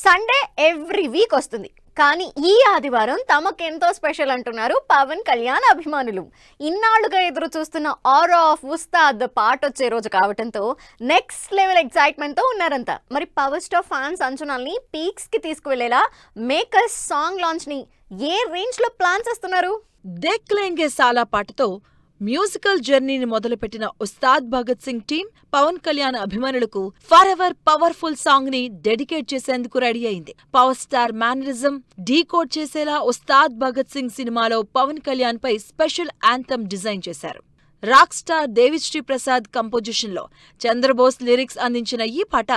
Sunday every week వస్తుంది. కానీ ఈ ఆదివారం తమకెంతో స్పెషల్ అంటున్నారు పవన్ కళ్యాణ్ అభిమానులు. ఇన్నాళ్లుగా ఎదురు చూస్తున్న ఆరా ఆఫ్ ఉస్తాద్ పాట వచ్చే రోజు కావడంతో నెక్స్ట్ లెవెల్ ఎక్సైట్మెంట్ తో ఉన్నారంతా. మరి పవర్ స్టార్ ఫ్యాన్స్ అంచనాల్ని పీక్స్ కి తీసుకువెళ్లేలా మేకర్స్ సాంగ్ లాంచ్ ని ఏ రేంజ్ లో ప్లాన్ చేస్తున్నారు? దేఖ్ లేంగే సాలా పాటతో మ్యూజికల్ జర్నీని మొదలుపెట్టిన ఉస్తాద్ భగత్ సింగ్ టీం పవన్ కళ్యాణ్ అభిమానులకు ఫర్ ఎవర్ పవర్ఫుల్ సాంగ్ ని డెడికేట్ చేసేందుకు రెడీ అయింది. పవర్ స్టార్ మేనరిజం డీకోడ్ చేసేలా ఉస్తాద్ భగత్ సింగ్ సినిమాలో పవన్ కళ్యాణ్ పై స్పెషల్ యాంథమ్ డిజైన్ చేశారు. Rock star Devi Sri Prasad composition లో చంద్రబోస్ లిరిక్స్ అందించిన ఈ పాట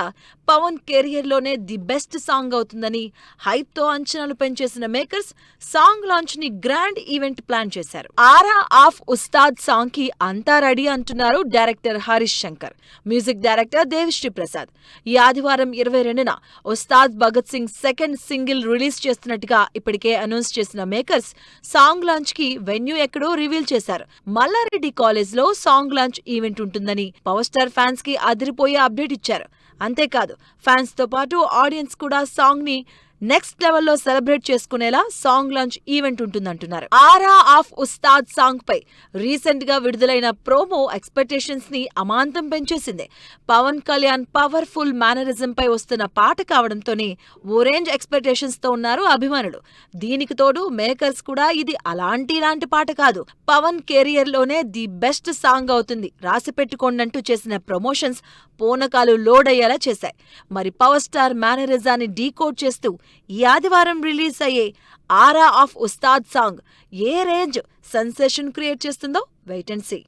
పవన్ కెరియర్ లోనే ది బెస్ట్ సాంగ్ అవుతుందని హైప్ తో అంచనాలు పెంచేసిన మేకర్స్ సాంగ్ లాంచ్ ని గ్రాండ్ ఈవెంట్ ప్లాన్ చేశారు. ఆరా ఆఫ్ ఉస్తాద్ సాంగ్ కి అంతా రెడీ అంటున్నారు director Harish Shankar, music director Devi Sri Prasad. ఈ ఆదివారం 22న Ustaad Bhagat Singh second single release చేస్తున్నట్టుగా ఇప్పటికే అనౌన్స్ చేసిన మేకర్స్ సాంగ్ లాంచ్ కి వెన్యూ ఎక్కడో రివీల్ చేశారు. మల్లారెడ్డి కాలేజ్ లో సాంగ్ లాంచ్ ఈవెంట్ ఉంటుందని పవర్ స్టార్ ఫ్యాన్స్ కి అదిరిపోయే అప్డేట్ ఇచ్చారు. అంతేకాదు ఫ్యాన్స్ తో పాటు ఆడియన్స్ కూడా సాంగ్ ని నెక్స్ట్ లెవెల్లో సెలబ్రేట్ చేసుకునేలా సాంగ్ లాంచ్ ఈవెంట్ ఉంటుందంటున్నారు. ఆరా ఆఫ్ ఉస్తాద్ సాంగ్ పై రీసెంట్ గా విడుదలైన ప్రోమో ఎక్స్పెక్టేషన్స్ ని అమాంతం పెంచేసింది. పవన్ కళ్యాణ్ పవర్ఫుల్ మేనరిజం పై వస్తున్న పాట కావడంతోనే ఓ రేంజ్ ఎక్స్పెక్టేషన్స్ తో ఉన్నారు అభిమానులు. దీనికి తోడు మేకర్స్ కూడా ఇది ఇలాంటి పాట కాదు, పవన్ కెరియర్ లోనే ది బెస్ట్ సాంగ్ అవుతుంది రాసి పెట్టుకోండంటూ చేసిన ప్రమోషన్స్ పూనకాలు లోడ్ అయ్యేలా చేశాయి. మరి పవర్ స్టార్ మేనరిజాన్ని డీకోడ్ చేస్తూ ఈ ఆదివారం రిలీజ్ అయ్యే ఆరా ఆఫ్ ఉస్తాద్ సాంగ్ ఏ రేంజ్ సెన్సేషన్ క్రియేట్ చేస్తుందో వెయిట్ అండ్ సీ.